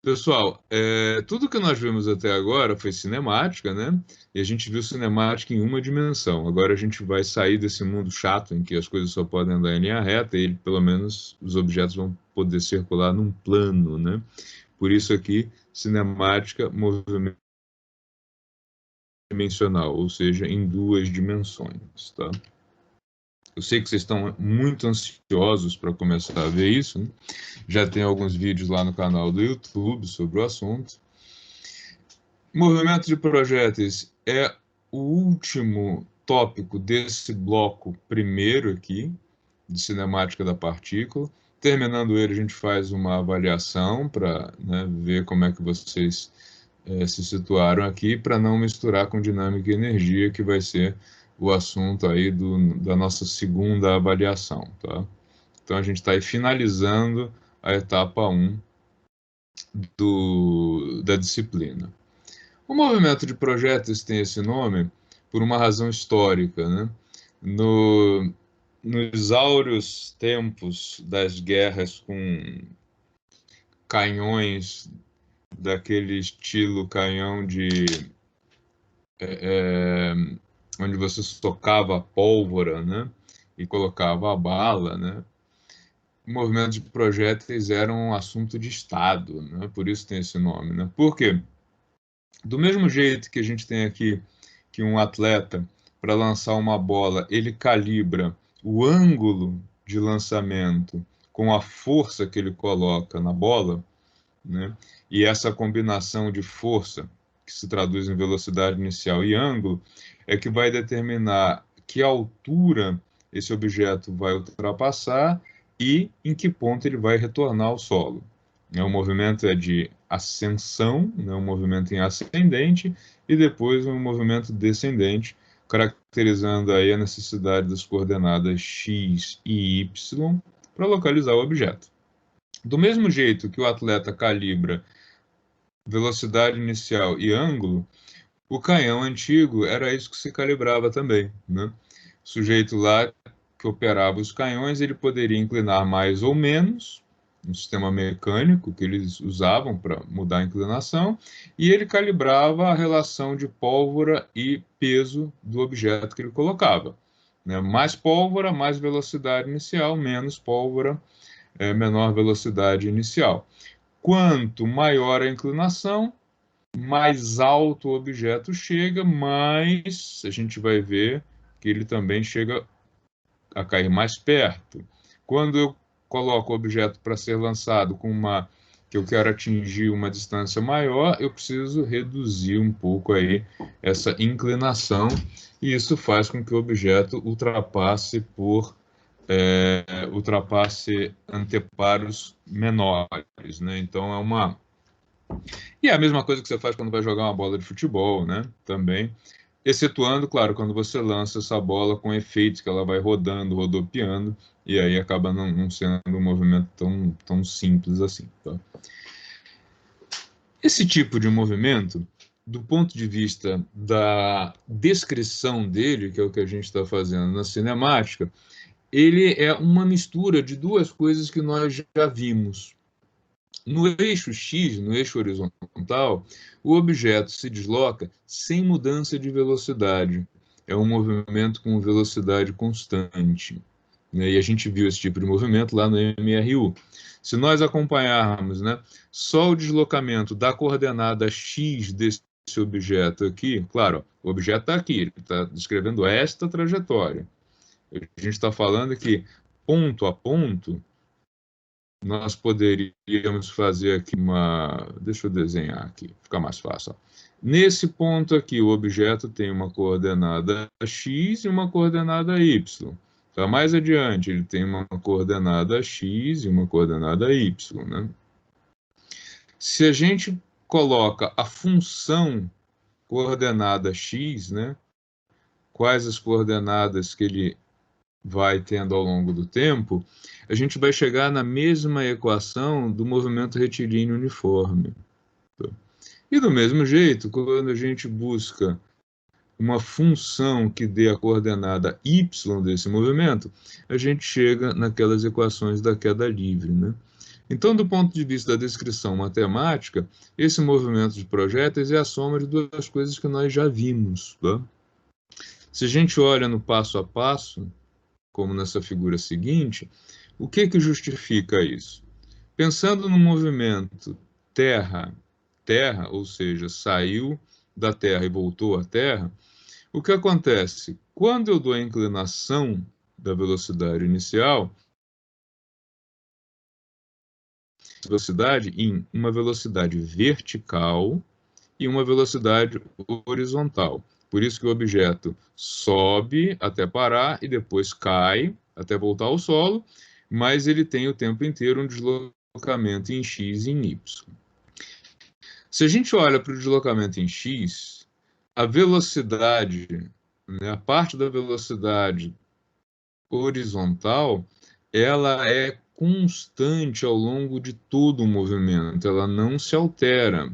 Pessoal, tudo que nós vimos até agora foi cinemática, né? E a gente viu cinemática em uma dimensão. Agora a gente vai sair desse mundo chato em que as coisas só podem andar em linha reta e pelo menos os objetos vão poder circular num plano, né? Por isso aqui, cinemática movimento dimensional, ou seja, em duas dimensões, tá? Eu sei que vocês estão muito ansiosos para começar a ver isso, né? Já tem alguns vídeos lá no canal do YouTube sobre o assunto. Movimento de projéteis é o último tópico desse bloco primeiro aqui, de cinemática da partícula. Terminando ele, a gente faz uma avaliação para, né, ver como é que vocês se situaram aqui, para não misturar com dinâmica e energia, que vai ser o assunto aí da nossa segunda avaliação, tá? Então a gente está aí finalizando a etapa 1 da disciplina. O movimento de projéteis tem esse nome por uma razão histórica, né? No, nos áureos tempos das guerras com canhões daquele estilo canhão de é, onde você socava a pólvora, né? E colocava a bala, né? O movimento de projéteis era um assunto de Estado, né? Por isso tem esse nome, né? Por quê? Do mesmo jeito que a gente tem aqui que um atleta, para lançar uma bola, ele calibra o ângulo de lançamento com a força que ele coloca na bola, né? E essa combinação de força, que se traduz em velocidade inicial e ângulo, é que vai determinar que altura esse objeto vai ultrapassar e em que ponto ele vai retornar ao solo. O movimento é de ascensão, né, um movimento em ascendente, e depois um movimento descendente, caracterizando aí a necessidade das coordenadas x e y para localizar o objeto. Do mesmo jeito que o atleta calibra velocidade inicial e ângulo, o canhão antigo era isso que se calibrava também, né? O sujeito lá que operava os canhões, ele poderia inclinar mais ou menos, um sistema mecânico que eles usavam para mudar a inclinação, e ele calibrava a relação de pólvora e peso do objeto que ele colocava, né? Mais pólvora, mais velocidade inicial, menos pólvora, menor velocidade inicial. Quanto maior a inclinação, mais alto o objeto chega, mais a gente vai ver que ele também chega a cair mais perto. Quando eu coloco o objeto para ser lançado com uma que eu quero atingir uma distância maior, eu preciso reduzir um pouco aí essa inclinação, e isso faz com que o objeto ultrapasse anteparos menores, né? Então é uma e é a mesma coisa que você faz quando vai jogar uma bola de futebol, né? Também. Excetuando, claro, quando você lança essa bola com efeitos, que ela vai rodando, rodopiando, e aí acaba não sendo um movimento tão simples assim. Tá? Esse tipo de movimento, do ponto de vista da descrição dele, que é o que a gente está fazendo na cinemática, ele é uma mistura de duas coisas que nós já vimos. No eixo X, no eixo horizontal, o objeto se desloca sem mudança de velocidade. É um movimento com velocidade constante, né? E a gente viu esse tipo de movimento lá no MRU. Se nós acompanharmos, né, só o deslocamento da coordenada X desse objeto aqui, claro, o objeto está aqui, ele está descrevendo esta trajetória. A gente está falando que, ponto a ponto, nós poderíamos fazer aqui uma. Deixa eu desenhar aqui, fica mais fácil. Ó. Nesse ponto aqui, o objeto tem uma coordenada x e uma coordenada y. Tá mais adiante, ele tem uma coordenada x e uma coordenada y. Né? Se a gente coloca a função coordenada x, né? Quais as coordenadas que ele vai tendo ao longo do tempo, a gente vai chegar na mesma equação do movimento retilíneo uniforme. E do mesmo jeito, quando a gente busca uma função que dê a coordenada y desse movimento, a gente chega naquelas equações da queda livre, né? Então, do ponto de vista da descrição matemática, esse movimento de projéteis é a soma de duas coisas que nós já vimos. Tá? Se a gente olha no passo a passo, como nessa figura seguinte, o que justifica isso? Pensando no movimento Terra, ou seja, saiu da Terra e voltou à Terra, o que acontece? Quando eu dou a inclinação da velocidade inicial, velocidade em uma velocidade vertical e uma velocidade horizontal. Por isso que o objeto sobe até parar e depois cai até voltar ao solo, mas ele tem o tempo inteiro um deslocamento em x e em y. Se a gente olha para o deslocamento em x, a velocidade, né, a parte da velocidade horizontal, ela é constante ao longo de todo o movimento, ela não se altera.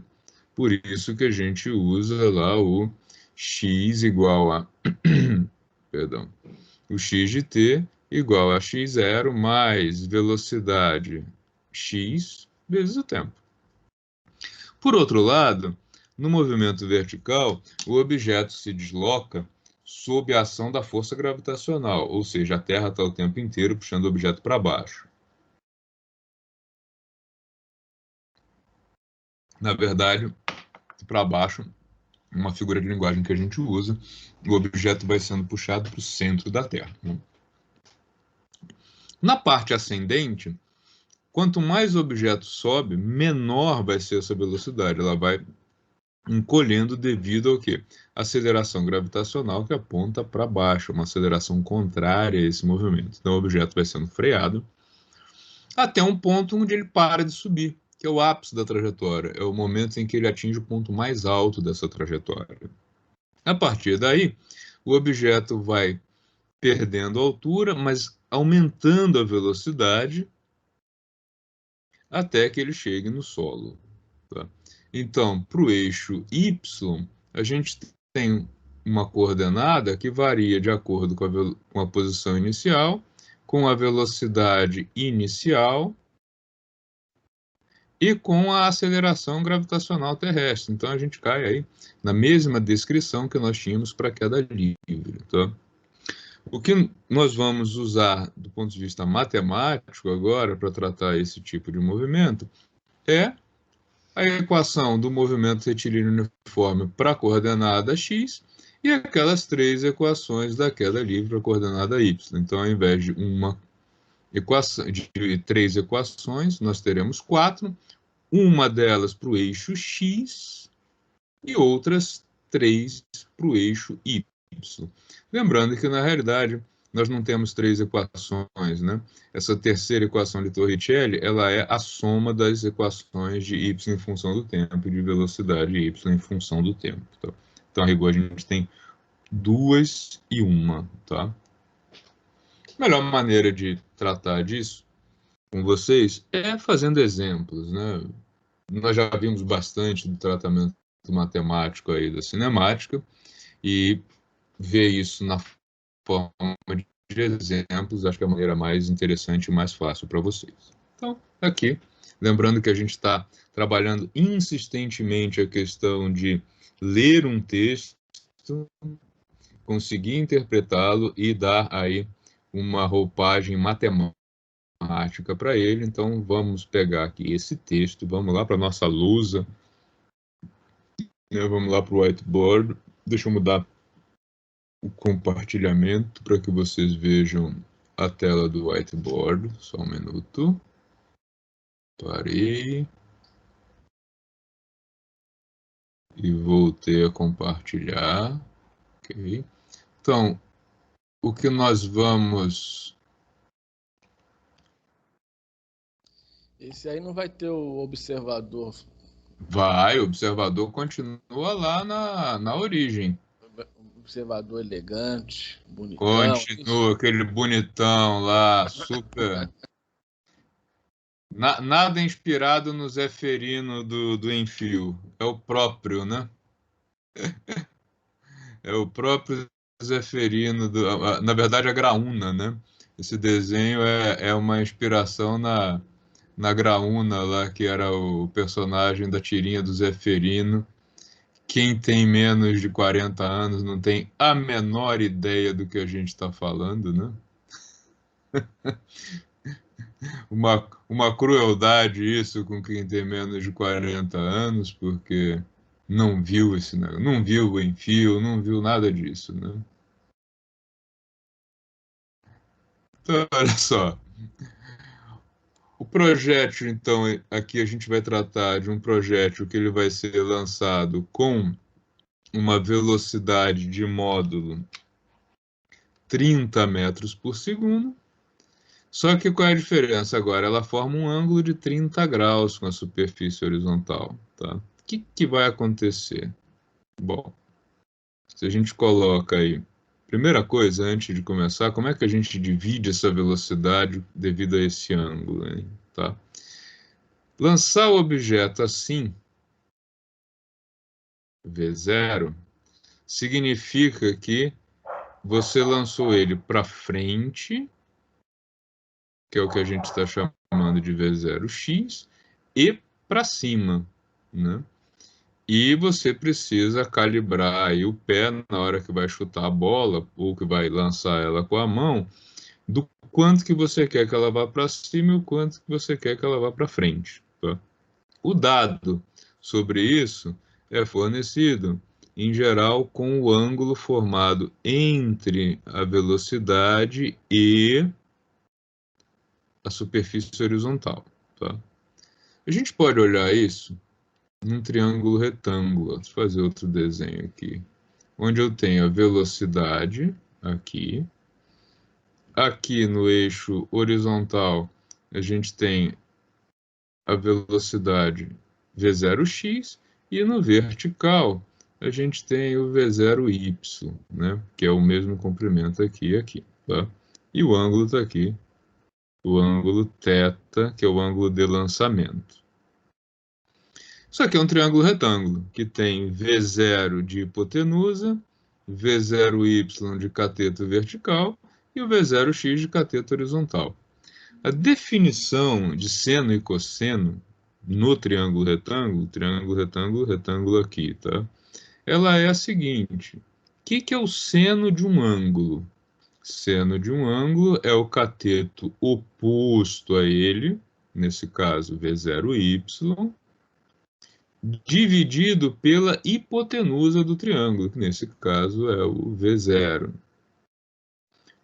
Por isso que a gente usa lá o x igual a, perdão, o x de t igual a x0 mais velocidade x vezes o tempo. Por outro lado, no movimento vertical, o objeto se desloca sob a ação da força gravitacional, ou seja, a Terra está o tempo inteiro puxando o objeto para baixo. Na verdade, para baixo, uma figura de linguagem que a gente usa, o objeto vai sendo puxado para o centro da Terra. Na parte ascendente, quanto mais o objeto sobe, menor vai ser essa velocidade. Ela vai encolhendo devido ao quê? Aceleração gravitacional que aponta para baixo, uma aceleração contrária a esse movimento. Então o objeto vai sendo freado até um ponto onde ele para de subir, que é o ápice da trajetória, é o momento em que ele atinge o ponto mais alto dessa trajetória. A partir daí, o objeto vai perdendo altura, mas aumentando a velocidade até que ele chegue no solo. Tá? Então, para o eixo Y, a gente tem uma coordenada que varia de acordo com a posição inicial, com a velocidade inicial e com a aceleração gravitacional terrestre. Então, a gente cai aí na mesma descrição que nós tínhamos para a queda livre. Tá? O que nós vamos usar do ponto de vista matemático agora para tratar esse tipo de movimento é a equação do movimento retilíneo uniforme para a coordenada x e aquelas três equações da queda livre para a coordenada y. Então, ao invés de uma equação, de três equações, nós teremos quatro, uma delas para o eixo x e outras três para o eixo y. Lembrando que, na realidade, nós não temos três equações, né? Essa terceira equação de Torricelli, ela é a soma das equações de y em função do tempo e de velocidade y em função do tempo. Tá? Então, a rigor, a gente tem duas e uma, tá? A melhor maneira de tratar disso com vocês é fazendo exemplos, né? Nós já vimos bastante do tratamento matemático aí da cinemática e ver isso na forma de exemplos, acho que é a maneira mais interessante e mais fácil para vocês. Então, aqui, lembrando que a gente está trabalhando insistentemente a questão de ler um texto, conseguir interpretá-lo e dar aí uma roupagem matemática para ele. Então, vamos pegar aqui esse texto, vamos lá para a nossa lousa, né? Vamos lá para o whiteboard. Deixa eu mudar o compartilhamento para que vocês vejam a tela do whiteboard. Só um minuto. Parei. E voltei a compartilhar. Ok. Então, o que nós vamos... Esse aí não vai ter o observador. Vai, o observador continua lá na origem. Observador elegante, bonitão. Continua aquele bonitão lá, super... Nada inspirado no Zeferino do Enfio. É o próprio, né? É o próprio Zeferino, na verdade, a Graúna, né? Esse desenho é uma inspiração na Graúna lá, que era o personagem da tirinha do Zeferino. Quem tem menos de 40 anos não tem a menor ideia do que a gente está falando, né? Uma crueldade isso com quem tem menos de 40 anos, porque não viu esse negócio, não viu o Enfio, não viu nada disso, né? Então, olha só. O projétil, então, aqui a gente vai tratar de um projétil que ele vai ser lançado com uma velocidade de módulo 30 metros por segundo. Só que qual é a diferença agora? Ela forma um ângulo de 30 graus com a superfície horizontal, tá? O que vai acontecer? Bom, se a gente coloca aí, primeira coisa, antes de começar, como é que a gente divide essa velocidade devido a esse ângulo, hein? Tá? Lançar o objeto assim, V0, significa que você lançou ele para frente, que é o que a gente está chamando de V0x, e para cima, né? E você precisa calibrar aí o pé na hora que vai chutar a bola ou que vai lançar ela com a mão, do quanto que você quer que ela vá para cima e o quanto que você quer que ela vá para frente, tá? O dado sobre isso é fornecido, em geral, com o ângulo formado entre a velocidade e a superfície horizontal, tá? A gente pode olhar isso num triângulo retângulo. Deixa eu fazer outro desenho aqui, onde eu tenho a velocidade aqui. Aqui no eixo horizontal, a gente tem a velocidade V0x e no vertical a gente tem o V0y, né? Que é o mesmo comprimento aqui e aqui, tá? E o ângulo está aqui, o ângulo θ, que é o ângulo de lançamento. Isso aqui é um triângulo retângulo, que tem V0 de hipotenusa, V0y de cateto vertical e o V0x de cateto horizontal. A definição de seno e cosseno no triângulo retângulo, retângulo aqui, tá? Ela é a seguinte: o que é o seno de um ângulo? Seno de um ângulo é o cateto oposto a ele, nesse caso V0y, dividido pela hipotenusa do triângulo, que nesse caso é o V0.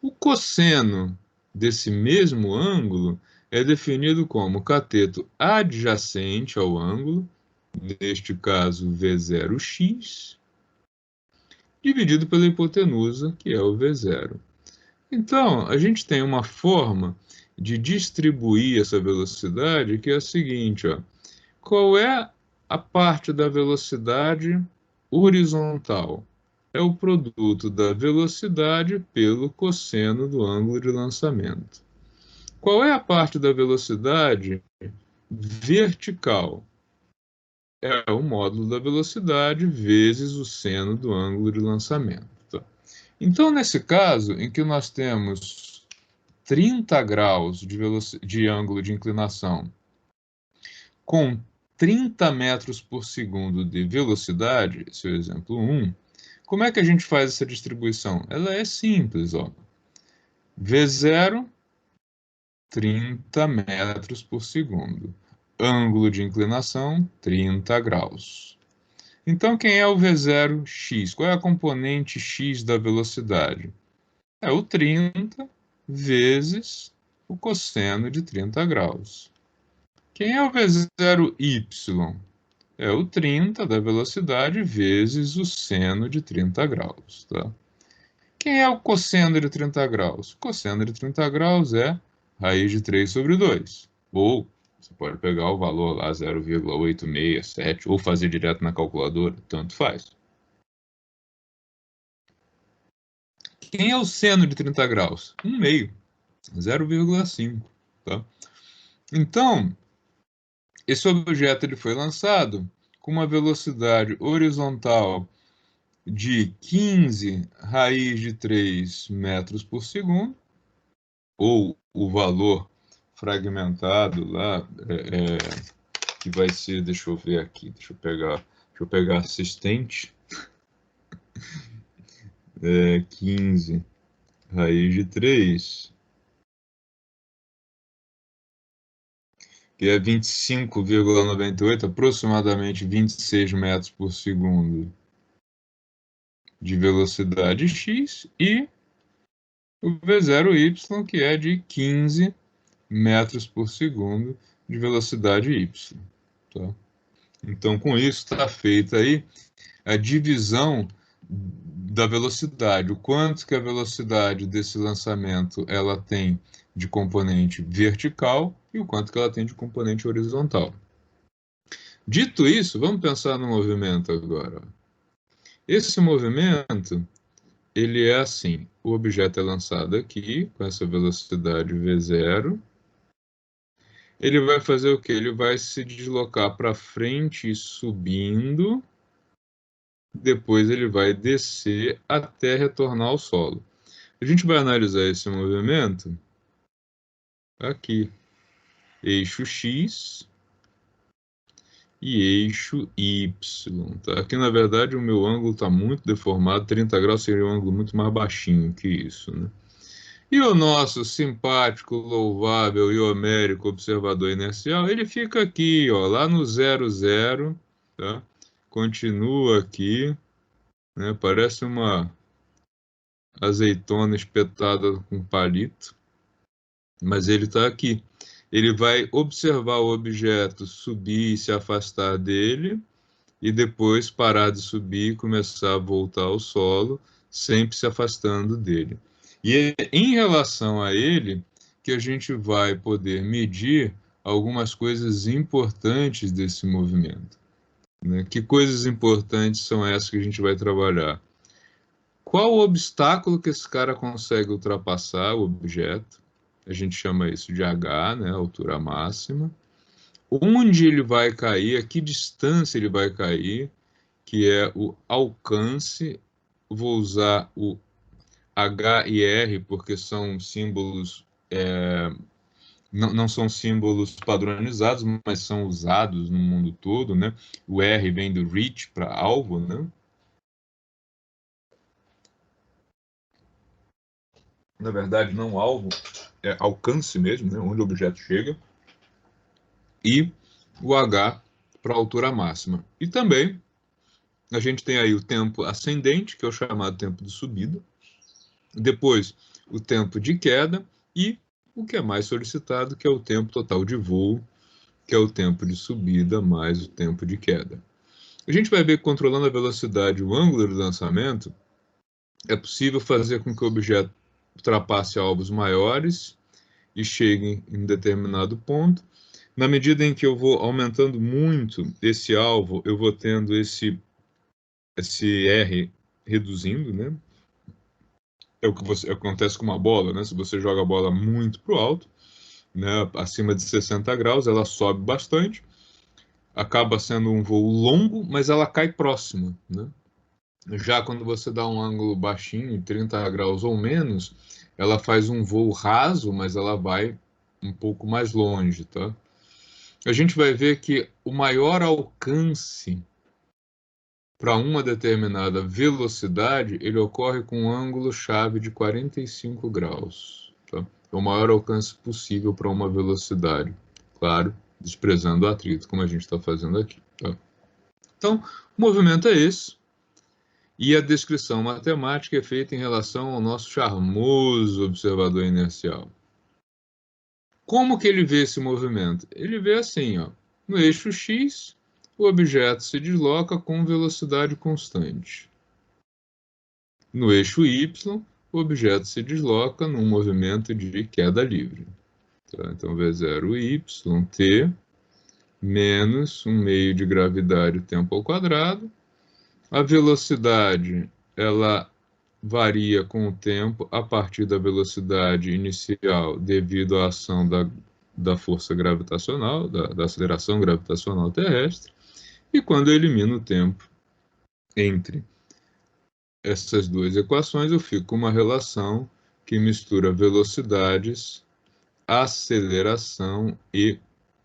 O cosseno desse mesmo ângulo é definido como cateto adjacente ao ângulo, neste caso V0x, dividido pela hipotenusa, que é o V0. Então, a gente tem uma forma de distribuir essa velocidade que é a seguinte, ó. Qual é a parte da velocidade horizontal? É o produto da velocidade pelo cosseno do ângulo de lançamento. Qual é a parte da velocidade vertical? É o módulo da velocidade vezes o seno do ângulo de lançamento. Então, nesse caso, em que nós temos 30 graus de ângulo de inclinação com 30 metros por segundo de velocidade, esse é o exemplo 1, como é que a gente faz essa distribuição? Ela é simples, ó. V0, 30 metros por segundo. Ângulo de inclinação, 30 graus. Então, quem é o V0x? Qual é a componente x da velocidade? É o 30 vezes o cosseno de 30 graus. Quem é o V0y? É o 30 da velocidade vezes o seno de 30 graus, tá? Quem é o cosseno de 30 graus? O cosseno de 30 graus é raiz de 3 sobre 2. Ou você pode pegar o valor lá 0,867 ou fazer direto na calculadora, tanto faz. Quem é o seno de 30 graus? 1/2, 0,5, tá? Então, esse objeto ele foi lançado com uma velocidade horizontal de 15 raiz de 3 metros por segundo, ou o valor fragmentado lá, que vai ser, deixa eu ver aqui, deixa eu pegar assistente, 15 raiz de 3, que é 25,98, aproximadamente 26 metros por segundo de velocidade x, e o V0y, que é de 15 metros por segundo de velocidade y. Tá? Então, com isso, está feita aí a divisão da velocidade, o quanto que a velocidade desse lançamento ela tem de componente vertical e o quanto que ela tem de componente horizontal. Dito isso, vamos pensar no movimento agora. Esse movimento, ele é assim, o objeto é lançado aqui, com essa velocidade v0, ele vai fazer o quê? Ele vai se deslocar para frente subindo, depois ele vai descer até retornar ao solo. A gente vai analisar esse movimento aqui, eixo X e eixo Y. Tá? Aqui, na verdade, o meu ângulo está muito deformado, 30 graus seria um ângulo muito mais baixinho que isso, né? E o nosso simpático, louvável e homérico observador inercial, ele fica aqui, ó, lá no 0, 0, tá? Continua aqui, né? Parece uma azeitona espetada com palito, mas ele está aqui. Ele vai observar o objeto subir e se afastar dele, e depois parar de subir e começar a voltar ao solo, sempre se afastando dele. E é em relação a ele que a gente vai poder medir algumas coisas importantes desse movimento, né? Que coisas importantes são essas que a gente vai trabalhar? Qual o obstáculo que esse cara consegue ultrapassar, o objeto? A gente chama isso de H, né, altura máxima. Onde ele vai cair, a que distância ele vai cair, que é o alcance. Vou usar o H e R porque são símbolos, não são símbolos padronizados, mas são usados no mundo todo, né? O R vem do reach, para alvo, né? Na verdade, não alvo, é alcance mesmo, né? Onde o objeto chega. E o H para a altura máxima. E também a gente tem aí o tempo ascendente, que é o chamado tempo de subida. Depois, o tempo de queda e o que é mais solicitado, que é o tempo total de voo, que é o tempo de subida mais o tempo de queda. A gente vai ver que controlando a velocidade e o ângulo de lançamento, é possível fazer com que o objeto ultrapasse alvos maiores e chegue em determinado ponto. Na medida em que eu vou aumentando muito esse alvo, eu vou tendo esse R reduzindo, né? É o que acontece com uma bola, né? Se você joga a bola muito para o alto, né, acima de 60 graus, ela sobe bastante, acaba sendo um voo longo, mas ela cai próxima, né? Já quando você dá um ângulo baixinho, 30 graus ou menos, ela faz um voo raso, mas ela vai um pouco mais longe, tá? A gente vai ver que o maior alcance para uma determinada velocidade, ele ocorre com um ângulo-chave de 45 graus. Tá? É o maior alcance possível para uma velocidade. Claro, desprezando o atrito, como a gente está fazendo aqui. Tá? Então, o movimento é esse. E a descrição matemática é feita em relação ao nosso charmoso observador inercial. Como que ele vê esse movimento? Ele vê assim, ó, no eixo X, o objeto se desloca com velocidade constante. No eixo Y, o objeto se desloca num movimento de queda livre. Tá? Então, V0YT menos um meio de gravidade tempo ao quadrado. A velocidade, ela varia com o tempo a partir da velocidade inicial devido à ação da força gravitacional, da aceleração gravitacional terrestre. E quando eu elimino o tempo entre essas duas equações, eu fico com uma relação que mistura velocidades aceleração e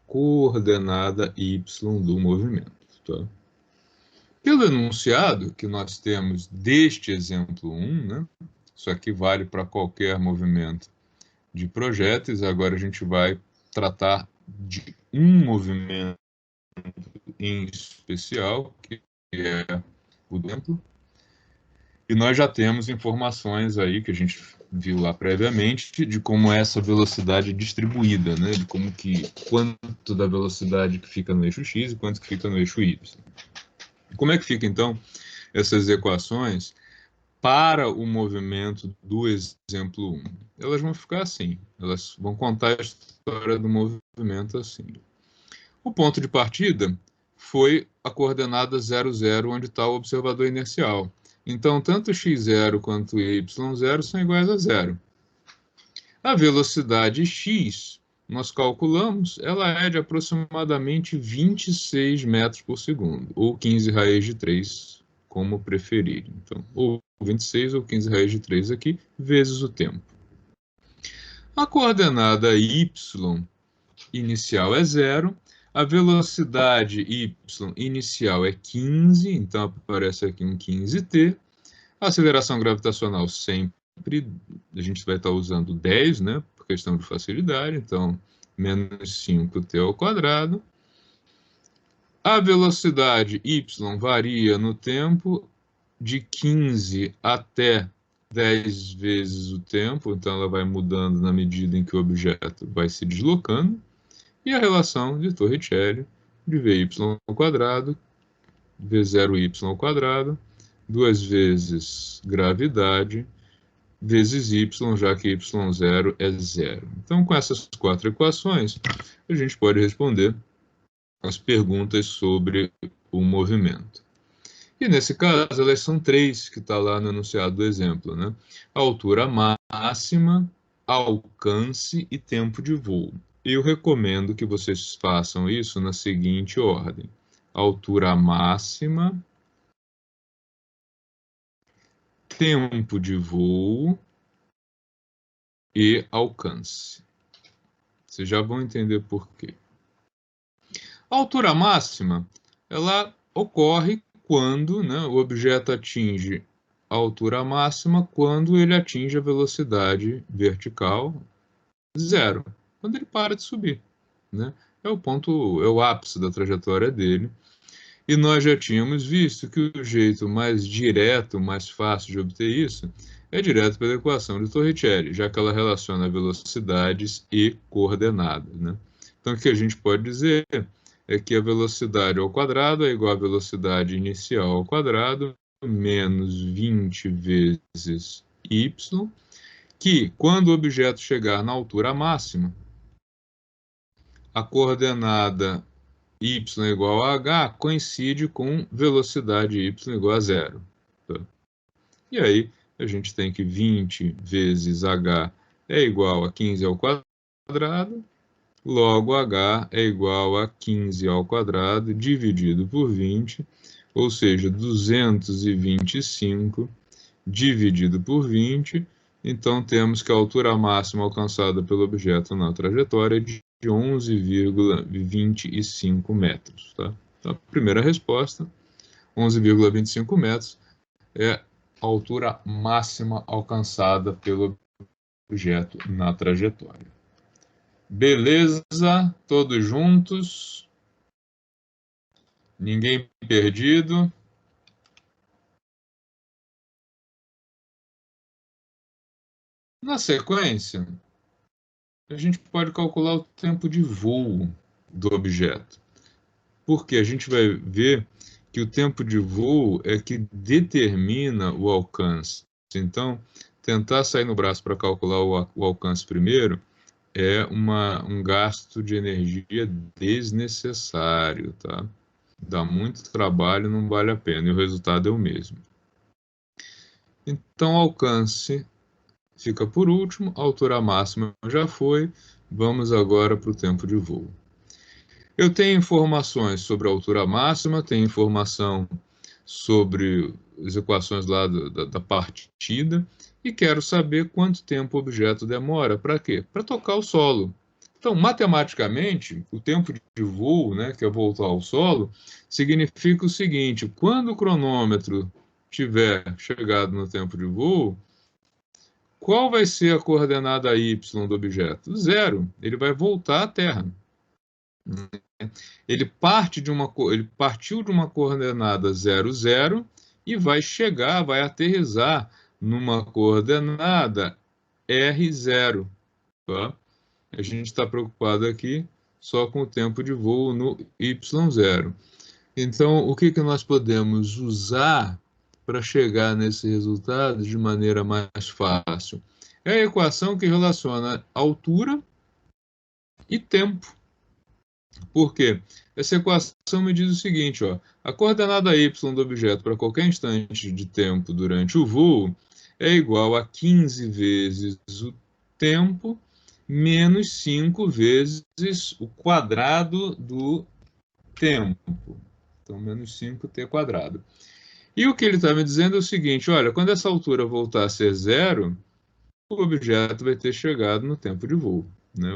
coordenada y do movimento. Tá? Pelo enunciado que nós temos deste exemplo 1, né, isso aqui vale para qualquer movimento de projéteis, agora a gente vai tratar de um movimento em especial, que é o tempo, e nós já temos informações aí que a gente viu lá previamente de como é essa velocidade distribuída, né? De como que quanto da velocidade que fica no eixo x e quanto que fica no eixo y. Como é que fica então essas equações para o movimento do exemplo 1? Elas vão ficar assim, elas vão contar a história do movimento assim. O ponto de partida foi a coordenada 0, 0, onde está o observador inercial. Então, tanto x0 quanto y0 são iguais a zero. A velocidade x, nós calculamos, ela é de aproximadamente 26 metros por segundo, ou 15 raiz de 3, como preferirem. Então, ou 26 ou 15 raiz de 3 aqui, vezes o tempo. A coordenada y inicial é zero, a velocidade y inicial é 15, então aparece aqui um 15t. A aceleração gravitacional sempre, a gente vai estar usando 10, né, por questão de facilidade, então menos 5t ao quadrado. A velocidade y varia no tempo de 15 até 10 vezes o tempo, então ela vai mudando na medida em que o objeto vai se deslocando. E a relação de Torricelli de Vy ao quadrado, V0y ao quadrado, 2 vezes gravidade, vezes y, já que y0 é zero. Então, com essas quatro equações, a gente pode responder as perguntas sobre o movimento. E nesse caso, elas são três, que está lá no enunciado do exemplo, né? Altura máxima, alcance e tempo de voo. Eu recomendo que vocês façam isso na seguinte ordem: altura máxima, tempo de voo e alcance. Vocês já vão entender por quê. A altura máxima, ela ocorre quando, né, o objeto atinge a altura máxima quando ele atinge a velocidade vertical zero, quando ele para de subir, né? É o ponto, é o ápice da trajetória dele. E nós já tínhamos visto que o jeito mais direto, mais fácil de obter isso, é direto pela equação de Torricelli, já que ela relaciona velocidades e coordenadas, né? Então, o que a gente pode dizer é que a velocidade ao quadrado é igual à velocidade inicial ao quadrado, menos 20 vezes y, que, quando o objeto chegar na altura máxima, a coordenada y igual a h coincide com velocidade y igual a zero. Tá? E aí, a gente tem que 20 vezes h é igual a 15 ao quadrado, logo h é igual a 15 ao quadrado dividido por 20, ou seja, 225 dividido por 20. Então, temos que a altura máxima alcançada pelo objeto na trajetória é de 11,25 metros. Tá? Então, a primeira resposta, 11,25 metros, é a altura máxima alcançada pelo objeto na trajetória. Beleza? Todos juntos? Ninguém perdido? Na sequência, a gente pode calcular o tempo de voo do objeto, porque a gente vai ver que o tempo de voo é que determina o alcance. Então, tentar sair no braço para calcular o alcance primeiro é um gasto de energia desnecessário, tá? Dá muito trabalho, não vale a pena, e o resultado é o mesmo. Então, alcance fica por último, a altura máxima já foi, vamos agora para o tempo de voo. Eu tenho informações sobre a altura máxima, tenho informação sobre as equações lá da partida e quero saber quanto tempo o objeto demora. Para quê? Para tocar o solo. Então, matematicamente, o tempo de voo, né, que é voltar ao solo, significa o seguinte: quando o cronômetro tiver chegado no tempo de voo, qual vai ser a coordenada y do objeto? Zero. Ele vai voltar à Terra. Ele partiu de uma coordenada 0, 0 e vai chegar, vai aterrissar numa coordenada R0. Tá? A gente está preocupado aqui só com o tempo de voo no Y0. Então, o que nós podemos usar para chegar nesse resultado de maneira mais fácil? É a equação que relaciona altura e tempo. Por quê? Essa equação me diz o seguinte, ó, a coordenada y do objeto para qualquer instante de tempo durante o voo é igual a 15 vezes o tempo menos 5 vezes o quadrado do tempo. Então, menos 5t quadrado. E o que ele está me dizendo é o seguinte, olha, quando essa altura voltar a ser zero, o objeto vai ter chegado no tempo de voo. Né?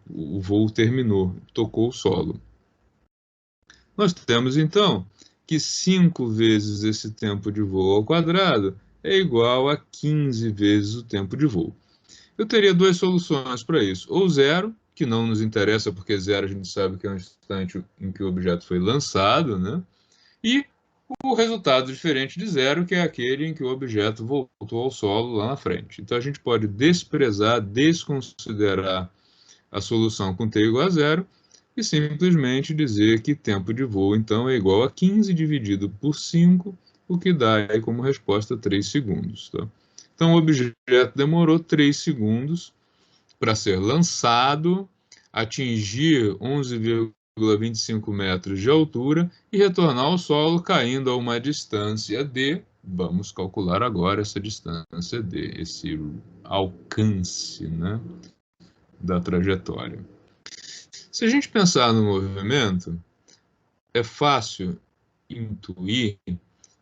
O voo terminou, tocou o solo. Nós temos, então, que 5 vezes esse tempo de voo ao quadrado é igual a 15 vezes o tempo de voo. Eu teria duas soluções para isso. Ou zero, que não nos interessa, porque zero a gente sabe que é um instante em que o objeto foi lançado, né? E o resultado diferente de zero, que é aquele em que o objeto voltou ao solo lá na frente. Então, a gente pode desprezar, desconsiderar a solução com t igual a zero e simplesmente dizer que tempo de voo, então, é igual a 15 dividido por 5, o que dá aí como resposta 3 segundos. Tá? Então, o objeto demorou 3 segundos para ser lançado, atingir 11,25 metros de altura e retornar ao solo, caindo a uma distância d. Vamos calcular agora essa distância d, esse alcance, né, da trajetória. Se a gente pensar no movimento, é fácil intuir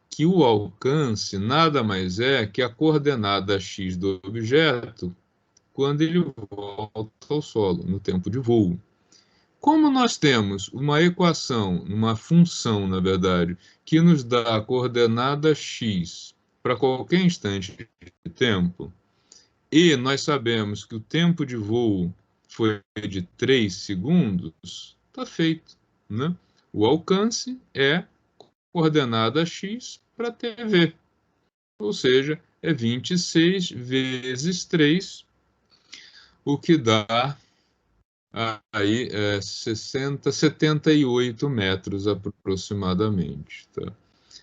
que o alcance nada mais é que a coordenada x do objeto quando ele volta ao solo, no tempo de voo. Como nós temos uma equação, uma função, na verdade, que nos dá a coordenada x para qualquer instante de tempo, e nós sabemos que o tempo de voo foi de 3 segundos, está feito. Né? O alcance é coordenada x para TV, ou seja, é 26 vezes 3, o que dá aí 78 metros aproximadamente. Tá?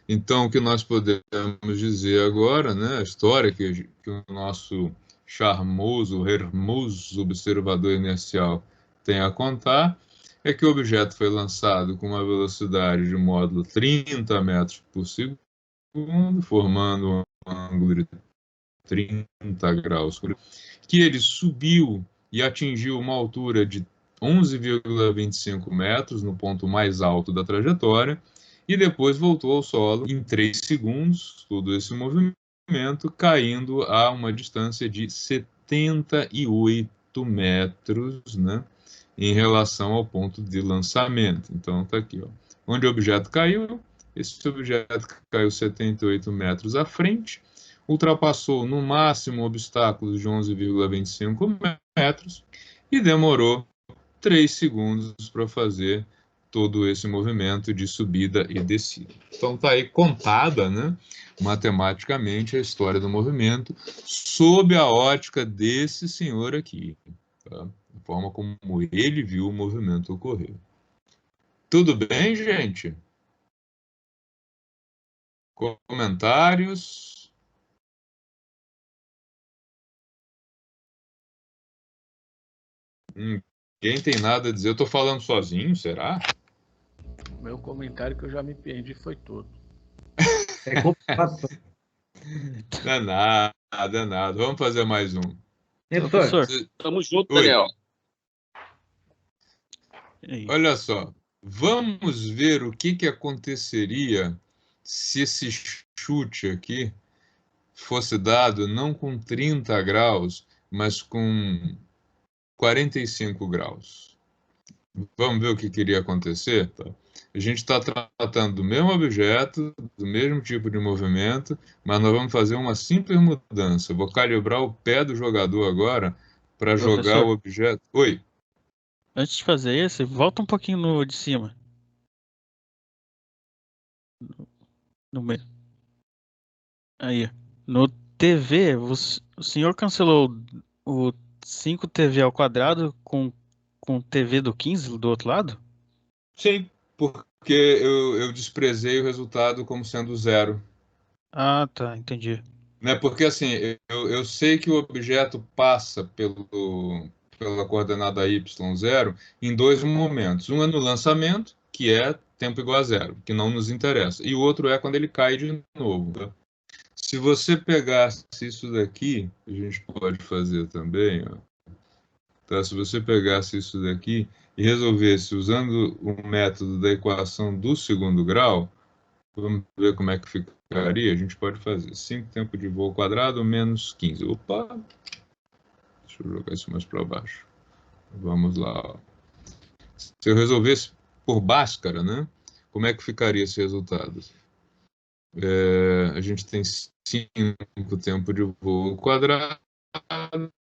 Então, o que nós podemos dizer agora, né, a história que o nosso charmoso, hermoso observador inercial tem a contar, é que o objeto foi lançado com uma velocidade de módulo 30 metros por segundo, formando um ângulo de 30 graus, que ele subiu e atingiu uma altura de 11,25 metros no ponto mais alto da trajetória, e depois voltou ao solo em 3 segundos, todo esse movimento, caindo a uma distância de 78 metros, né, em relação ao ponto de lançamento. Então, está aqui, ó. Onde o objeto caiu, esse objeto caiu 78 metros à frente, ultrapassou no máximo obstáculos de 11,25 metros e demorou 3 segundos para fazer todo esse movimento de subida e descida. Então está aí contada, né, matematicamente a história do movimento sob a ótica desse senhor aqui, tá? A forma como ele viu o movimento ocorrer. Tudo bem, gente? Comentários? Ninguém tem nada a dizer. Eu estou falando sozinho, será? Meu comentário que eu já me perdi foi todo. É complicado. Não é nada, é nada. Vamos fazer mais um. Professor, Tamo junto, Oi. Daniel. Olha só, vamos ver o que aconteceria se esse chute aqui fosse dado não com 30 graus, mas com 45 graus. Vamos ver o que queria acontecer? Tá? A gente está tratando do mesmo objeto, do mesmo tipo de movimento, mas nós vamos fazer uma simples mudança. Eu vou calibrar o pé do jogador agora para jogar o objeto. Oi. Antes de fazer esse, volta um pouquinho no de cima. No meio. Aí. No TV, o senhor cancelou o 5 TV ao quadrado com TV do 15 do outro lado? Sim, porque eu desprezei o resultado como sendo zero. Ah, tá, entendi. Né? Porque assim, eu sei que o objeto passa pela coordenada y0 em dois momentos. Um é no lançamento, que é tempo igual a zero, que não nos interessa. E o outro é quando ele cai de novo. Tá? Se você pegasse isso daqui, a gente pode fazer também, ó. Tá? Se você pegasse isso daqui e resolvesse usando o método da equação do segundo grau, vamos ver como é que ficaria. A gente pode fazer 5 tempo de voo quadrado menos 15. Opa! Deixa eu jogar isso mais para baixo. Vamos lá. Ó. Se eu resolvesse por Bhaskara, né? Como é que ficaria esse resultado? A gente tem 5 tempo de voo quadrado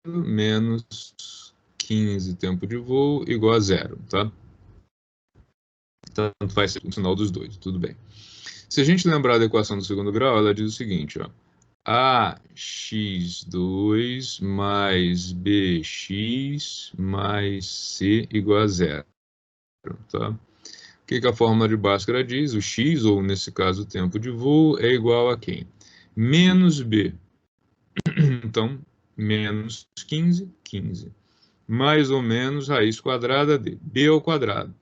menos 15 tempo de voo igual a zero, tá? Tanto faz ser o sinal dos dois, tudo bem. Se a gente lembrar da equação do segundo grau, ela diz o seguinte, ó. AX2 mais BX mais C igual a zero, tá? O que a fórmula de Bhaskara diz? O X, ou nesse caso o tempo de voo, é igual a quem? Menos B. Então, menos 15, 15. Mais ou menos raiz quadrada de B ao quadrado.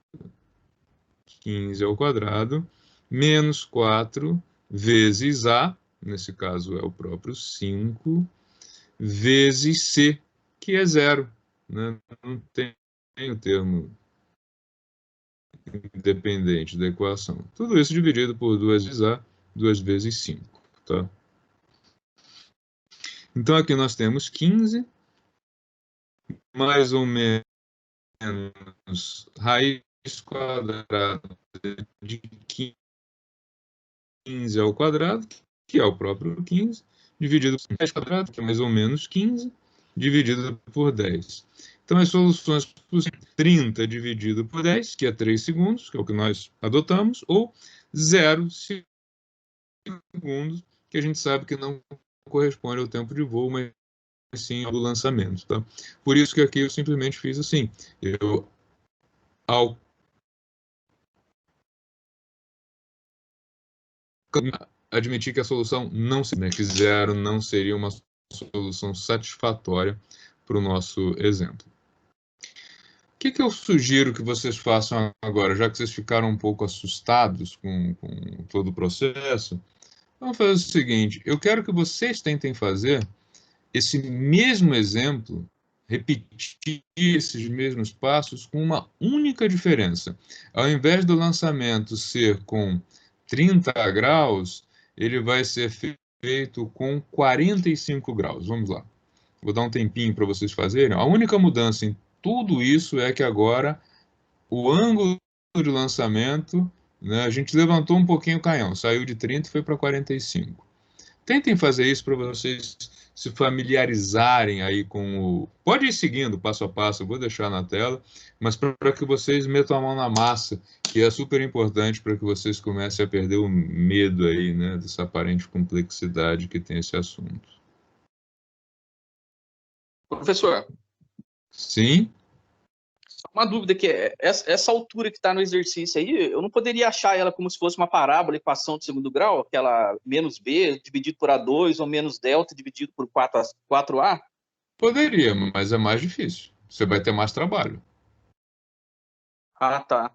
15 ao quadrado, menos 4 vezes A, nesse caso é o próprio 5, vezes C, que é zero. Né? Não tem o termo independente da equação. Tudo isso dividido por 2 vezes A, 2 vezes 5. Tá? Então aqui nós temos 15, mais ou menos raiz quadrada de 15 ao quadrado, que é o próprio 15, dividido por 10 quadrado, que é mais ou menos 15, dividido por 10. Então, as soluções possíveis, 30 dividido por 10, que é 3 segundos, que é o que nós adotamos, ou 0 segundos, que a gente sabe que não corresponde ao tempo de voo, mas sim ao do lançamento. Tá? Por isso que aqui eu simplesmente fiz assim. Ao admitir que a solução não seria, que zero não seria uma solução satisfatória para o nosso exemplo. O que eu sugiro que vocês façam agora, já que vocês ficaram um pouco assustados com todo o processo? Vamos fazer o seguinte, eu quero que vocês tentem fazer esse mesmo exemplo, repetir esses mesmos passos com uma única diferença. Ao invés do lançamento ser com 30 graus, ele vai ser feito com 45 graus. Vamos lá. Vou dar um tempinho para vocês fazerem. A única mudança em tudo isso é que agora o ângulo de lançamento, né, a gente levantou um pouquinho o canhão, saiu de 30 e foi para 45. Tentem fazer isso para vocês se familiarizarem aí com o... Pode ir seguindo passo a passo, eu vou deixar na tela, mas para que vocês metam a mão na massa, que é super importante para que vocês comecem a perder o medo aí, né, dessa aparente complexidade que tem esse assunto. Professor. Sim? Uma dúvida que é, essa altura que está no exercício aí, eu não poderia achar ela como se fosse uma parábola, equação de segundo grau, aquela menos B dividido por A2 ou menos delta dividido por 4A? Poderia, mas é mais difícil. Você vai ter mais trabalho. Ah, tá.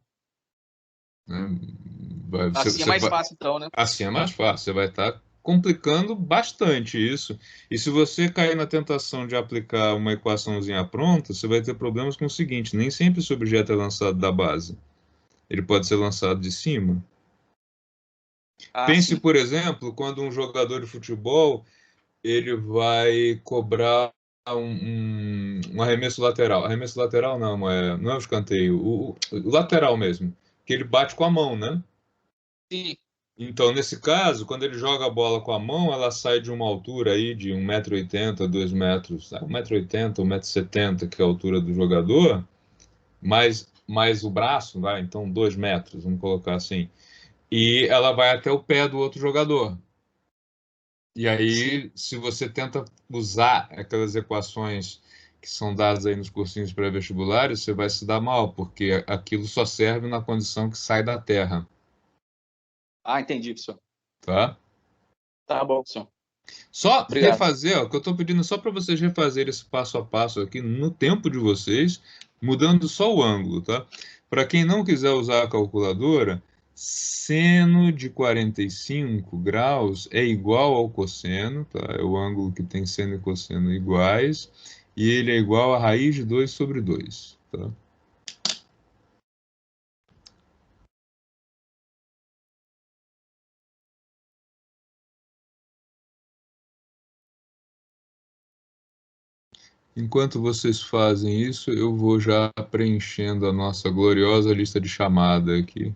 Assim é mais fácil, então, né? Assim é mais fácil. Você vai estar complicando bastante isso. E se você cair na tentação de aplicar uma equaçãozinha pronta, você vai ter problemas com o seguinte: nem sempre esse objeto é lançado da base. Ele pode ser lançado de cima. Pense, sim. por exemplo, quando um jogador de futebol ele vai cobrar um arremesso lateral. Arremesso lateral não é o escanteio, o lateral mesmo, que ele bate com a mão, né? Sim. Então, nesse caso, quando ele joga a bola com a mão, ela sai de uma altura aí de 1,80 m, 2 metros, 1,80 m, 1,70 m, que é a altura do jogador, mais o braço, vai, então 2 metros, vamos colocar assim. E ela vai até o pé do outro jogador. E aí, se você tenta usar aquelas equações que são dadas aí nos cursinhos pré-vestibulares, você vai se dar mal, porque aquilo só serve na condição que sai da Terra, Entendi, professor. tá? Tá bom, professor. Só Obrigado. refazer, ó, o que eu estou pedindo só para vocês refazerem esse passo a passo aqui no tempo de vocês, mudando só o ângulo, tá? Para quem não quiser usar a calculadora, seno de 45 graus é igual ao cosseno, tá? É o ângulo que tem seno e cosseno iguais, e ele é igual a raiz de 2 sobre 2, tá? Enquanto vocês fazem isso, eu vou já preenchendo a nossa gloriosa lista de chamada aqui.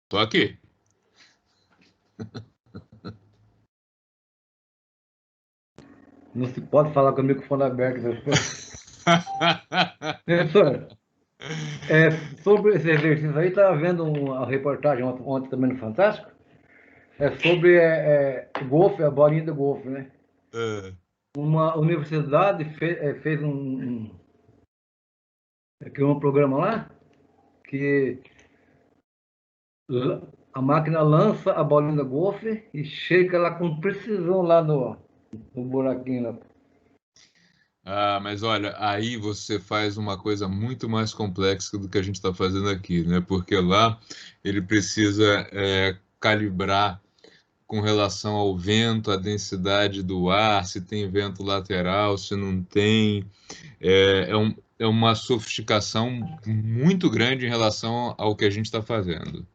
Tô aqui. Não se pode falar com o microfone aberto, professor. Professor, sobre esse exercício aí, estava vendo uma reportagem ontem também no Fantástico. É sobre golfe, a bolinha do golfe, né? Uma universidade fez criou um programa lá que a máquina lança a bolinha do golfe e chega lá com precisão lá no buraquinho lá. Mas olha, aí você faz uma coisa muito mais complexa do que a gente está fazendo aqui, né? Porque lá ele precisa calibrar com relação ao vento, a densidade do ar, se tem vento lateral, se não tem. É uma sofisticação muito grande em relação ao que a gente está fazendo.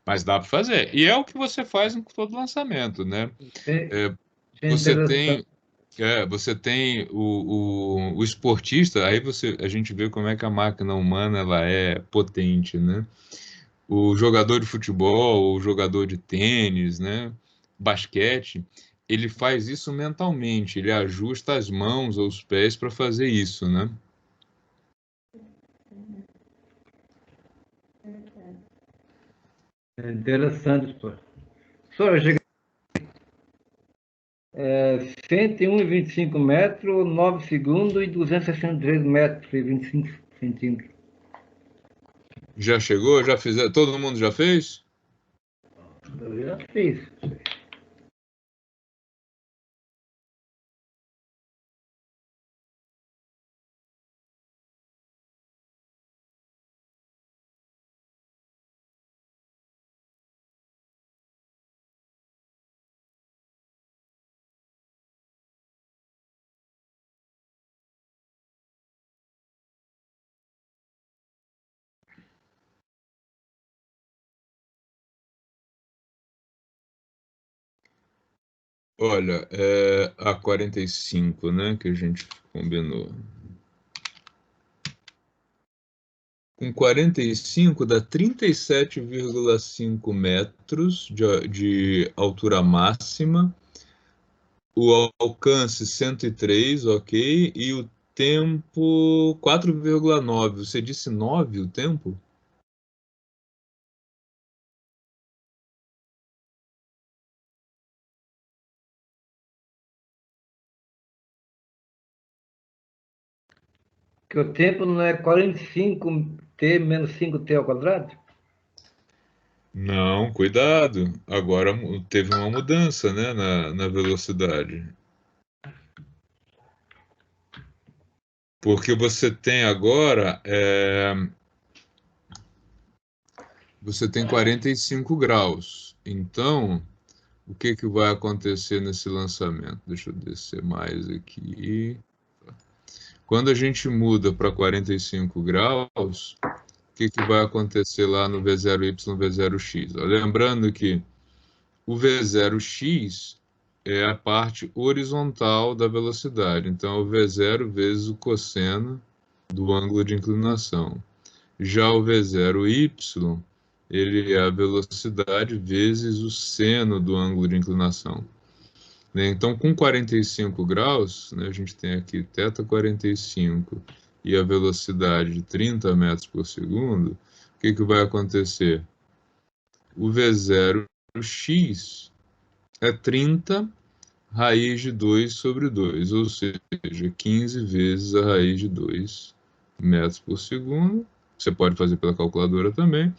Mas dá para fazer. E é o que você faz em todo lançamento, né? É Você interessante. tem você tem o esportista, aí a gente vê como é que a máquina humana ela é potente, né? O jogador de futebol, o jogador de tênis, né? Basquete, ele faz isso mentalmente, ele ajusta as mãos ou os pés para fazer isso, né? É interessante, pô. Professor, eu cheguei 101,25 metros, 9 segundos e 263 metros e 25 centímetros. Já chegou? Já fizeram? Todo mundo já fez? Eu já fiz. Olha, é a 45, né, que a gente combinou. Com 45 dá 37,5 metros de altura máxima, o alcance 103, ok, e o tempo 4,9. Você disse 9 o tempo? Que o tempo não é 45t menos 5t ao quadrado? Não, cuidado. Agora teve uma mudança, né, na velocidade. Porque você tem agora você tem 45 graus. Então, o que vai acontecer nesse lançamento? Deixa eu descer mais aqui. Quando a gente muda para 45 graus, o que vai acontecer lá no V0Y, V0X? Lembrando que o V0X é a parte horizontal da velocidade. Então, é o V0 vezes o cosseno do ângulo de inclinação. Já o V0Y, ele é a velocidade vezes o seno do ângulo de inclinação. Então, com 45 graus, né, a gente tem aqui θ 45 e a velocidade de 30 metros por segundo, o que vai acontecer? O V0x é 30 raiz de 2 sobre 2, ou seja, 15 vezes a raiz de 2 metros por segundo. Você pode fazer pela calculadora também.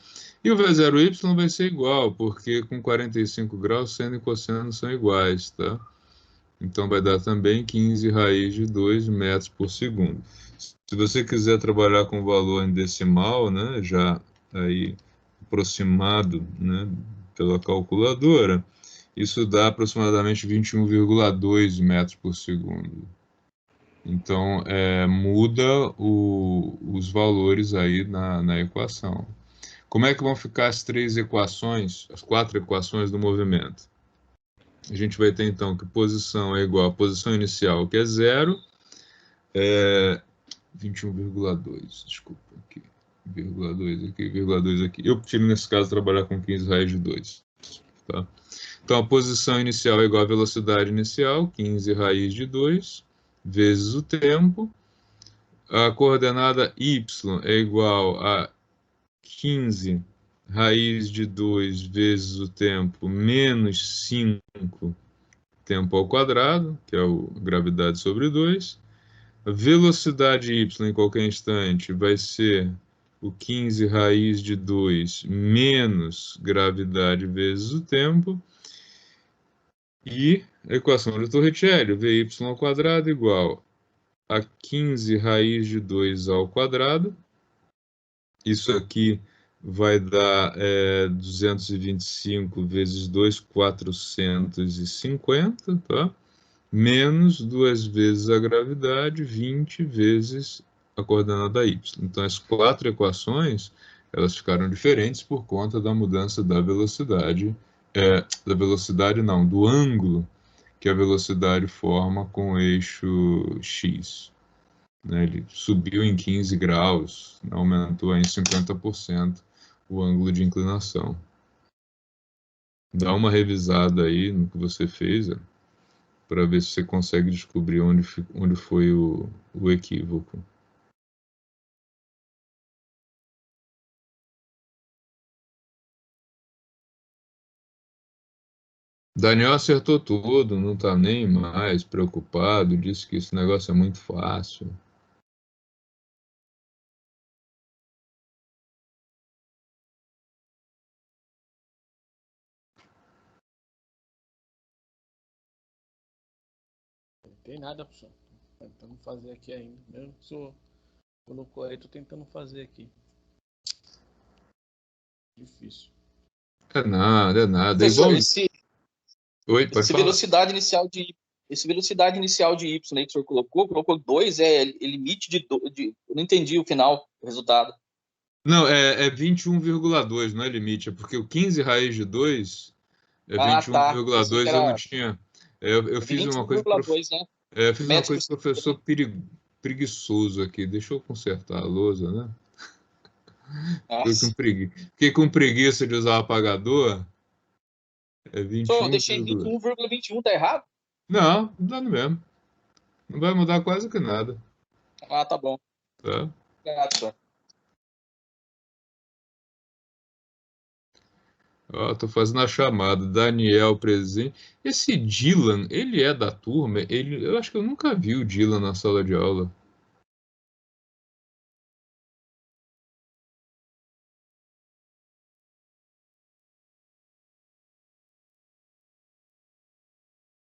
E o V0y vai ser igual, porque com 45 graus, seno e cosseno são iguais, tá? Então vai dar também 15 raiz de 2 metros por segundo. Se você quiser trabalhar com valor em decimal, né, já aí aproximado, né, pela calculadora, isso dá aproximadamente 21,2 metros por segundo. Então, muda os valores aí na equação. Como é que vão ficar as três equações, as quatro equações do movimento? A gente vai ter, então, que posição é igual à posição inicial, que é 0, 21,2, desculpa, aqui, 0,2 aqui, 0,2 aqui. Eu prefiro, nesse caso, trabalhar com 15 raiz de 2, tá? Então, a posição inicial é igual à velocidade inicial, 15 raiz de 2, vezes o tempo. A coordenada y é igual a 15 raiz de 2 vezes o tempo, menos 5 tempo ao quadrado, que é a gravidade sobre 2. A velocidade y em qualquer instante vai ser o 15 raiz de 2 menos gravidade vezes o tempo. E a equação de Torricelli, Vy ao quadrado igual a 15 raiz de 2 ao quadrado. Isso aqui vai dar 225 vezes 2, 450, tá? Menos 2 vezes a gravidade, 20 vezes a coordenada y. Então, as quatro equações, elas ficaram diferentes por conta da mudança da velocidade, do ângulo que a velocidade forma com o eixo x. Né? Ele subiu em 15 graus, aumentou em 50% o ângulo de inclinação. Dá uma revisada aí no que você fez, para ver se você consegue descobrir onde foi o equívoco. Daniel acertou tudo, não está nem mais preocupado, disse que esse negócio é muito fácil. Não tem nada, professor. Tô tentando fazer aqui ainda. Mesmo que o senhor colocou aí, tô tentando fazer aqui. Difícil. É nada, é nada. Professor, Oi, pode esse falar. velocidade inicial de y aí que o senhor colocou 2, é limite de... Eu não entendi o final, o resultado. Não, é 21,2, não é limite, é porque o 15 raiz de 2 é 21,2, eu não tinha. Eu fiz uma coisa. 21,2, né? Eu fiz uma coisa de professor preguiçoso aqui. Deixa eu consertar a lousa, né? Fiquei com preguiça de usar o apagador. É 21. Eu deixei 21,21, tá errado? Não, não dá no mesmo. Não vai mudar quase que nada. Ah, tá bom. Tá? Obrigado, senhor. Ó, tô fazendo a chamada. Daniel presente. Esse Dylan, ele é da turma? Eu acho que eu nunca vi o Dylan na sala de aula.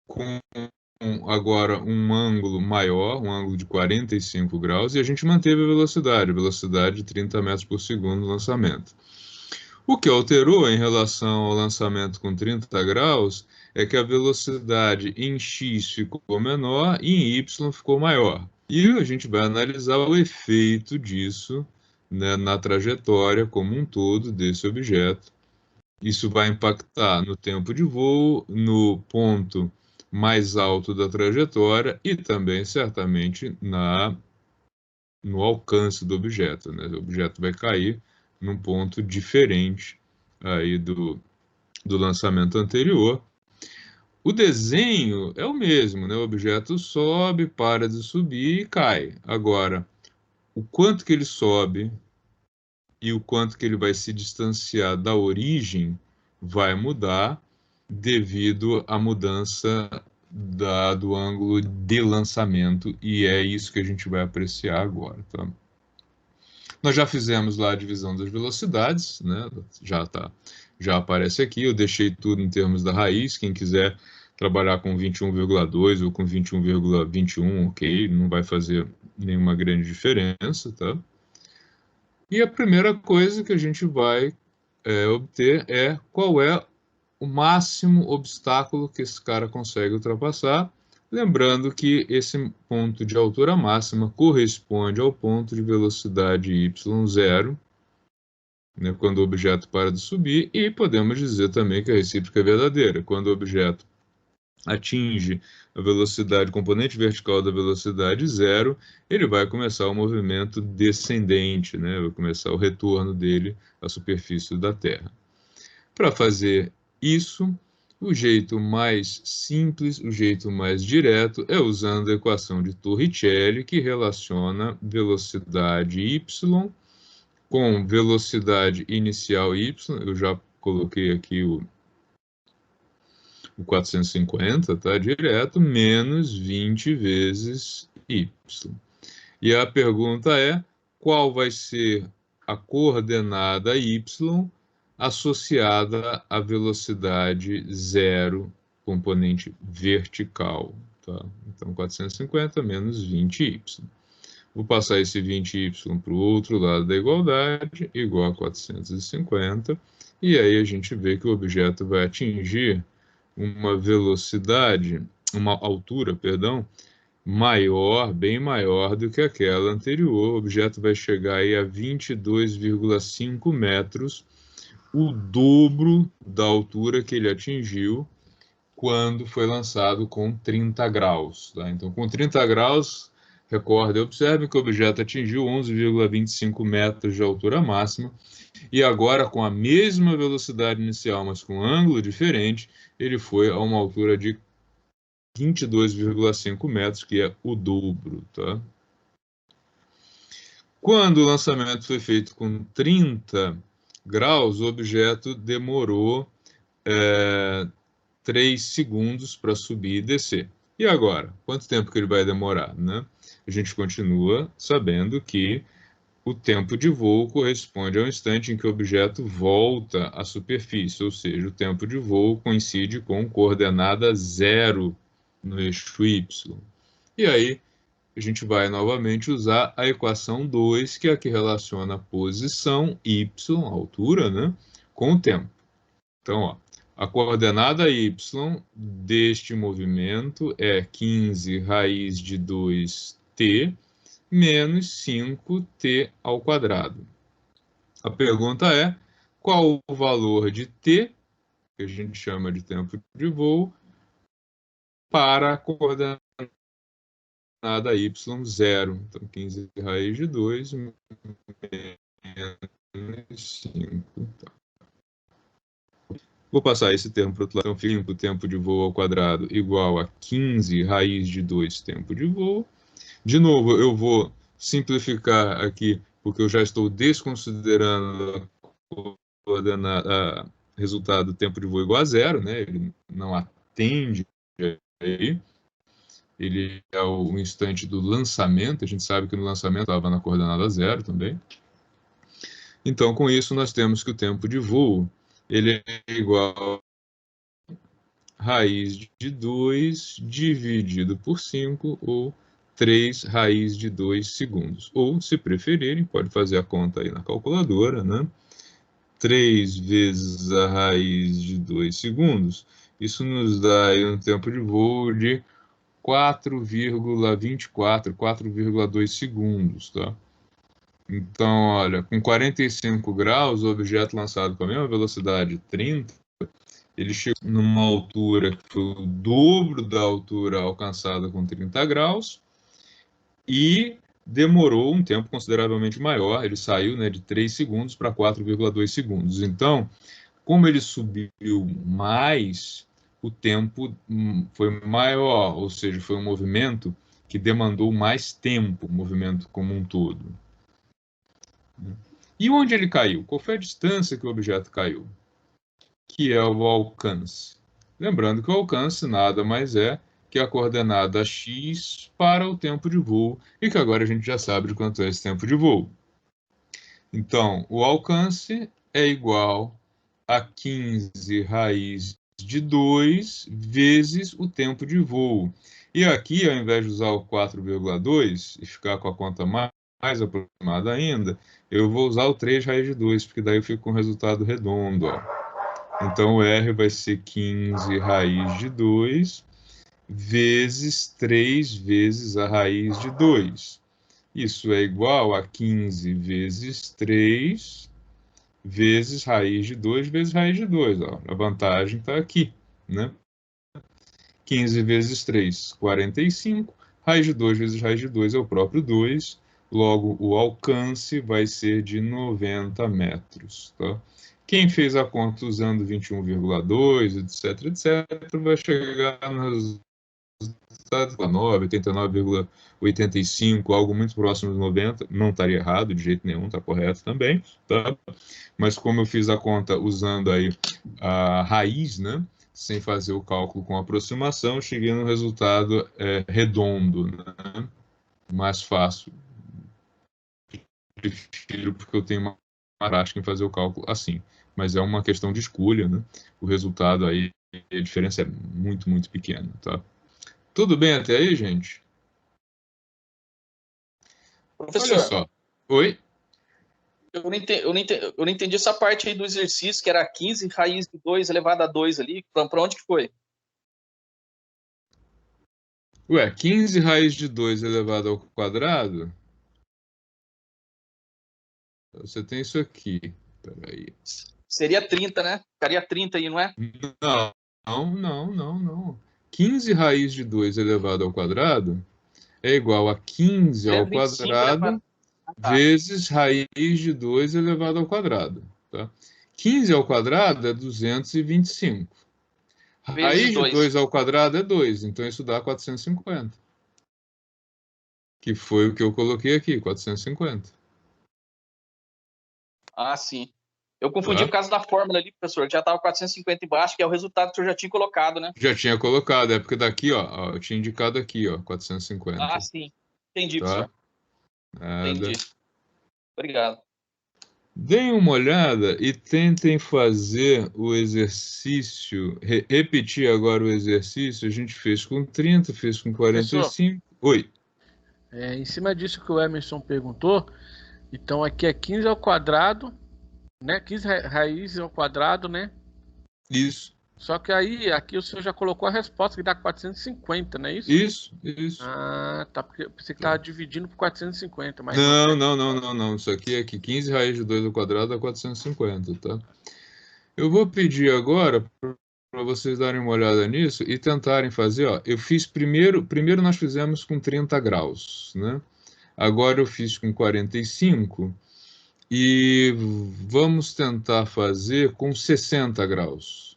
Com agora um ângulo maior, um ângulo de 45 graus, e a gente manteve a velocidade de 30 metros por segundo no lançamento. O que alterou em relação ao lançamento com 30 graus é que a velocidade em x ficou menor e em y ficou maior. E a gente vai analisar o efeito disso, né, na trajetória como um todo desse objeto. Isso vai impactar no tempo de voo, no ponto mais alto da trajetória e também, certamente, no alcance do objeto, né? O objeto vai cair num ponto diferente aí do lançamento anterior. O desenho é o mesmo, né? O objeto sobe, para de subir e cai. Agora, o quanto que ele sobe e o quanto que ele vai se distanciar da origem vai mudar devido à mudança do ângulo de lançamento, e é isso que a gente vai apreciar agora, tá? Nós já fizemos lá a divisão das velocidades, né? Já aparece aqui, eu deixei tudo em termos da raiz, quem quiser trabalhar com 21,2 ou com 21,21, ok, não vai fazer nenhuma grande diferença, tá? E a primeira coisa que a gente vai obter é qual é o máximo obstáculo que esse cara consegue ultrapassar, lembrando que esse ponto de altura máxima corresponde ao ponto de velocidade y0, né, quando o objeto para de subir, e podemos dizer também que a recíproca é verdadeira. Quando o objeto atinge a velocidade, componente vertical da velocidade zero, ele vai começar o movimento descendente, né? Vai começar o retorno dele à superfície da Terra. Para fazer isso, o jeito mais simples, o jeito mais direto é usando a equação de Torricelli, que relaciona velocidade y com velocidade inicial y. Eu já coloquei aqui o 450, tá? Direto, menos 20 vezes y. E a pergunta é, qual vai ser a coordenada y associada à velocidade zero, componente vertical, tá? Então, 450 menos 20y. Vou passar esse 20y para o outro lado da igualdade, igual a 450, e aí a gente vê que o objeto vai atingir uma velocidade, uma altura, perdão, maior, bem maior do que aquela anterior. O objeto vai chegar aí a 22,5 metros, o dobro da altura que ele atingiu quando foi lançado com 30 graus. Tá? Então, com 30 graus, recorde, observe que o objeto atingiu 11,25 metros de altura máxima, e agora, com a mesma velocidade inicial, mas com um ângulo diferente, ele foi a uma altura de 22,5 metros, que é o dobro. Tá? Quando o lançamento foi feito com 30 graus, o objeto demorou 3 segundos para subir e descer. E agora? Quanto tempo que ele vai demorar, né? A gente continua sabendo que o tempo de voo corresponde ao instante em que o objeto volta à superfície, ou seja, o tempo de voo coincide com coordenada zero no eixo y. E aí, a gente vai novamente usar a equação 2, que é a que relaciona a posição y, a altura, né, com o tempo. Então, ó, a coordenada y deste movimento é 15 raiz de 2t menos 5t ao quadrado. A pergunta é, qual o valor de t, que a gente chama de tempo de voo, para a coordenada y0? Então, 15 raiz de 2 menos 5. Tá. Vou passar esse termo para o outro lado. Então, 5 tempo de voo ao quadrado igual a 15 raiz de 2 tempo de voo. De novo, eu vou simplificar aqui, porque eu já estou desconsiderando a resultado do tempo de voo igual a zero, né? Ele não atende aí. Ele é o instante do lançamento. A gente sabe que no lançamento estava na coordenada zero também. Então, com isso, nós temos que o tempo de voo ele é igual a raiz de 2 dividido por 5, ou 3 raiz de 2 segundos. Ou, se preferirem, pode fazer a conta aí na calculadora, né? 3 vezes a raiz de 2 segundos. Isso nos dá aí um tempo de voo de 4,24, 4,2 segundos, tá? Então, olha, com 45 graus, o objeto lançado com a mesma velocidade 30, ele chegou numa altura que foi o dobro da altura alcançada com 30 graus e demorou um tempo consideravelmente maior. Ele saiu, né, de 3 segundos para 4,2 segundos. Então, como ele subiu mais, o tempo foi maior, ou seja, foi um movimento que demandou mais tempo, o movimento como um todo. E onde ele caiu? Qual foi a distância que o objeto caiu? Que é o alcance. Lembrando que o alcance nada mais é que a coordenada x para o tempo de voo, e que agora a gente já sabe de quanto é esse tempo de voo. Então, o alcance é igual a 15 raiz de 2 vezes o tempo de voo. E aqui, ao invés de usar o 4,2 e ficar com a conta mais aproximada ainda, eu vou usar o 3 raiz de 2, porque daí eu fico com o resultado redondo, ó. Então, o R vai ser 15 raiz de 2 vezes 3 vezes a raiz de 2. Isso é igual a 15 vezes 3 vezes raiz de 2 vezes raiz de 2. Ó. A vantagem está aqui, né? 15 vezes 3, 45. Raiz de 2 vezes raiz de 2 é o próprio 2. Logo, o alcance vai ser de 90 metros. Tá? Quem fez a conta usando 21,2, etc., etc., vai chegar nos resultados 89,85, algo muito próximo de 90. Não estaria errado de jeito nenhum, está correto também. Tá? Mas como eu fiz a conta usando aí a raiz, né? Sem fazer o cálculo com aproximação, cheguei no resultado redondo, né? Mais fácil. Prefiro porque eu tenho uma prática em fazer o cálculo assim. Mas é uma questão de escolha, né? O resultado aí, a diferença é muito, muito pequena, tá? Tudo bem até aí, gente? Professor, olha só. Oi? Eu não entendi essa parte aí do exercício, que era 15 raiz de 2 elevado a 2 ali. Para onde que foi? Ué, 15 raiz de 2 elevado ao quadrado? Você tem isso aqui. Peraí. Seria 30, né? Ficaria 30 aí, não é? Não. 15 raiz de 2 elevado ao quadrado é igual a 15 ao 25 quadrado elevado... vezes raiz de 2 elevado ao quadrado. Tá? 15 ao quadrado é 225. Raiz de 2 ao quadrado é 2, então isso dá 450. Que foi o que eu coloquei aqui, 450. Ah, sim. Eu confundi Tá? por causa da fórmula ali, professor. Já estava 450 embaixo, que é o resultado que o senhor já tinha colocado, né? Já tinha colocado, é porque daqui, ó, eu tinha indicado aqui, ó, 450. Ah, sim. Entendi, tá? professor. Nada. Entendi. Obrigado. Deem uma olhada e tentem fazer o exercício, repetir agora o exercício. A gente fez com 30, fez com 45. Professor, Oi. em cima disso que o Emerson perguntou, então aqui é 15 ao quadrado, né? 15 raízes ao quadrado, né? Isso. Só que aí, aqui o senhor já colocou a resposta que dá 450, não é isso? Isso. Ah, tá. Porque eu pensei que estava dividindo por 450, mas Não. Isso aqui é que 15 raiz de 2 ao quadrado dá 450, tá? Eu vou pedir agora para vocês darem uma olhada nisso e tentarem fazer, ó. Eu fiz primeiro nós fizemos com 30 graus, né? Agora eu fiz com 45 e vamos tentar fazer com 60 graus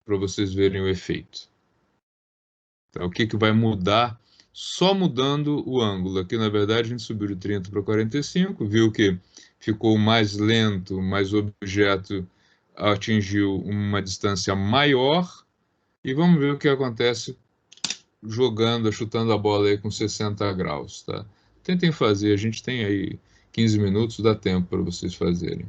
para vocês verem o efeito. Tá? O que vai mudar só mudando o ângulo? Aqui, na verdade, a gente subiu de 30 para 45, viu que ficou mais lento, mas o objeto atingiu uma distância maior. E vamos ver o que acontece chutando a bola aí com 60 graus, tá? Tentem fazer, a gente tem aí 15 minutos, dá tempo para vocês fazerem.